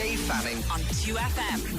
Dave Fanning on 2FM.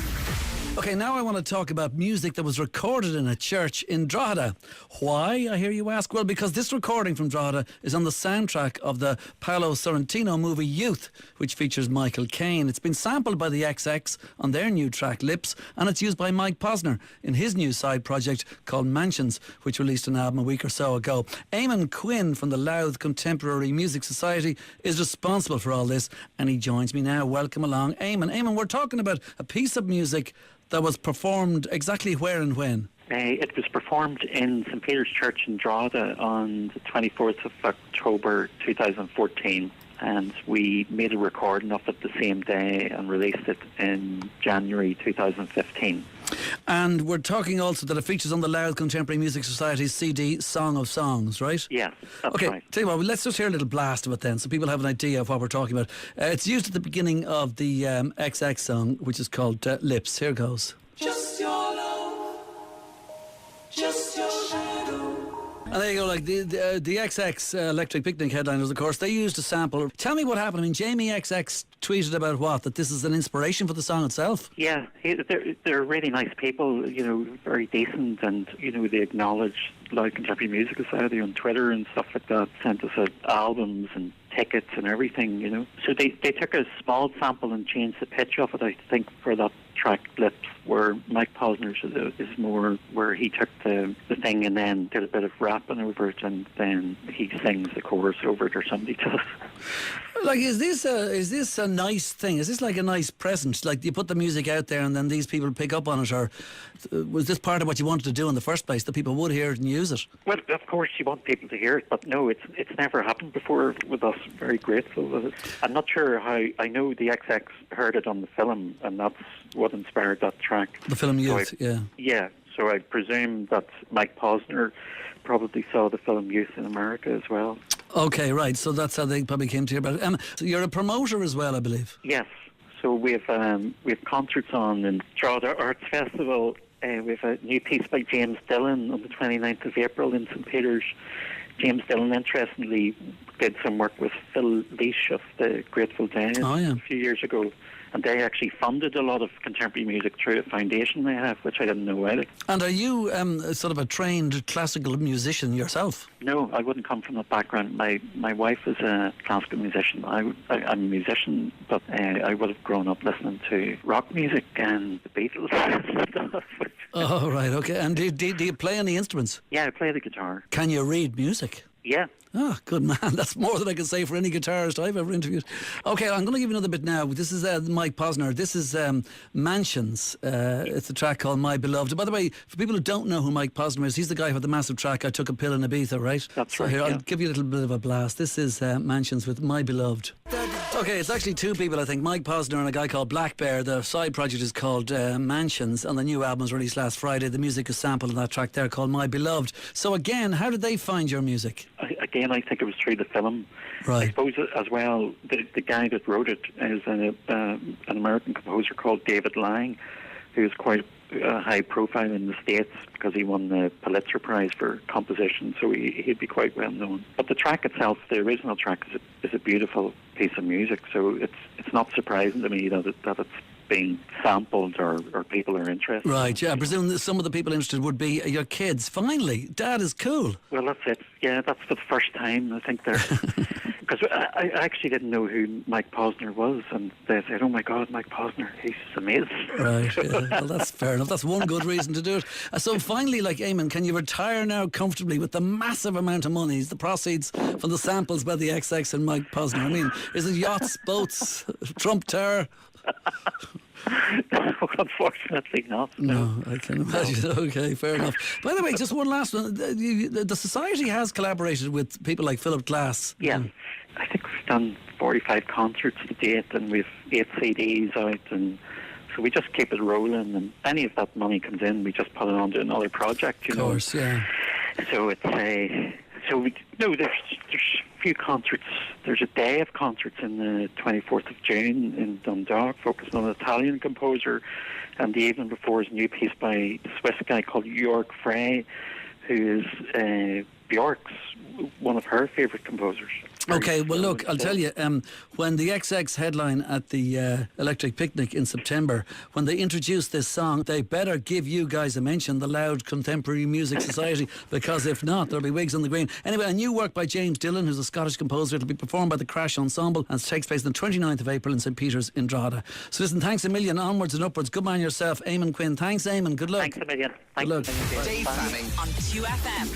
Okay, now I want to talk about music that was recorded in a church in Drogheda. Why, I hear you ask? Well, because this recording from Drogheda is on the soundtrack of the Paolo Sorrentino movie Youth, which features Michael Caine. It's been sampled by the XX on their new track Lips, and it's used by Mike Posner in his new side project called Mansions, which released an album a week or so ago. Eamonn Quinn from the Louth Contemporary Music Society is responsible for all this, and he joins me now. Welcome along, Eamonn. Eamonn, we're talking about a piece of music that was performed exactly where and when? It was performed in St Peter's Church in Drogheda on the 24th of October 2014, and we made a recording of it the same day and released it in January 2015. And we're talking also that it features on the Louth Contemporary Music Society's CD Song of Songs, right? Yes, that's okay, right. Tell you what, let's just hear a little blast of it then, so people have an idea of what we're talking about. It's used at the beginning of the XX song, which is called Lips. Here goes. Just your love, just your shadow. And there you go, like the XX Electric Picnic headliners, of course, they used a sample. Tell me what happened. I mean, Jamie XX tweeted about what? That this is an inspiration for the song itself? Yeah, they're really nice people, you know, very decent, and, you know, they acknowledge Louth Contemporary Music Society on Twitter and stuff like that, sent us albums and tickets and everything, you know. So they took a small sample and changed the pitch of it, I think, for that track Lips, where Mike Posner is more where he took the thing and then did a bit of rapping over it, and then he sings the chorus over it, or somebody does. Like, is this a nice thing? Is this like a nice present? Like, you put the music out there and then these people pick up on it, or was this part of what you wanted to do in the first place, that people would hear it and use it? Well, of course you want people to hear it, but no, it's never happened before with us. Very grateful with it. I'm not sure how. I know the XX heard it on the film, and that's what inspired that track. The film Youth, yeah. Yeah, so I presume that Mike Posner probably saw the film Youth in America as well. Okay, right. So that's how they probably came to hear about it. So you're a promoter as well, I believe. Yes. So we have concerts on in Drogheda Arts Festival. We have a new piece by James Dillon on the 29th of April in St Peter's. James Dillon, interestingly, did some work with Phil Leash of the Grateful Dead a few years ago. And they actually funded a lot of contemporary music through a foundation they have, which I didn't know either. And are you sort of a trained classical musician yourself? No, I wouldn't come from that background. My wife is a classical musician. I'm a musician, but I would have grown up listening to rock music and the Beatles and stuff. Oh, right, okay. And do you play any instruments? Yeah, I play the guitar. Can you read music? Yeah. Oh, good man. That's more than I can say for any guitarist I've ever interviewed. Okay, I'm going to give you another bit now. This is Mike Posner. This is Mansions. It's a track called My Beloved. By the way, for people who don't know who Mike Posner is, he's the guy who had the massive track I Took a Pill in Ibiza, right? That's so right, here, yeah. I'll give you a little bit of a blast. This is Mansions with My Beloved. Okay, it's actually two people, I think. Mike Posner and a guy called Black Bear. The side project is called Mansions, and the new album was released last Friday. The music is sampled in that track there called My Beloved. So again, how did they find your music? Again, I think it was through the film. Right. I suppose as well, the guy that wrote it is an American composer called David Lang, who's quite high profile in the States because he won the Pulitzer Prize for composition, so he'd be quite well known. But the track itself, the original track, is a beautiful piece of music, so it's not surprising to me that it's being sampled or people are interested. Right, yeah. I presume that some of the people interested would be your kids. Finally, Dad is cool. Well, that's it. Yeah, that's for the first time, I think they're... Because I actually didn't know who Mike Posner was, and they said, oh my God, Mike Posner, he's amazing. Right, yeah. Well, that's fair enough. That's one good reason to do it. So finally, like, Eamonn, can you retire now comfortably with the massive amount of money, the proceeds from the samples by the XX and Mike Posner? I mean, is it yachts, boats, Trump Tower? No, unfortunately not. No, I can imagine. Okay, fair enough. By the way, just one last one. The Society has collaborated with people like Philip Glass. Yeah, I think we've done 45 concerts to date, and we've 8 CDs out, and so we just keep it rolling, and any of that money comes in, we just put it onto another project, you know. Of course, yeah. So it's there's a few concerts. There's a day of concerts in the 24th of June in Dundalk, focusing on an Italian composer, and the evening before is a new piece by a Swiss guy called Jörg Frey, who is Björk's one of her favourite composers. Okay, well, look, I'll tell you, when the XX headline at the Electric Picnic in September, when they introduced this song, they better give you guys a mention, the Louth Contemporary Music Society, because if not, there'll be wigs on the green. Anyway, a new work by James Dillon, who's a Scottish composer. It'll be performed by the Crash Ensemble and takes place on the 29th of April in St. Peter's in Drogheda. So listen, thanks a million, onwards and upwards. Good man yourself, Eamonn Quinn. Thanks, Eamonn. Good luck. Thanks a million. Good luck. Dave Fanning on 2FM.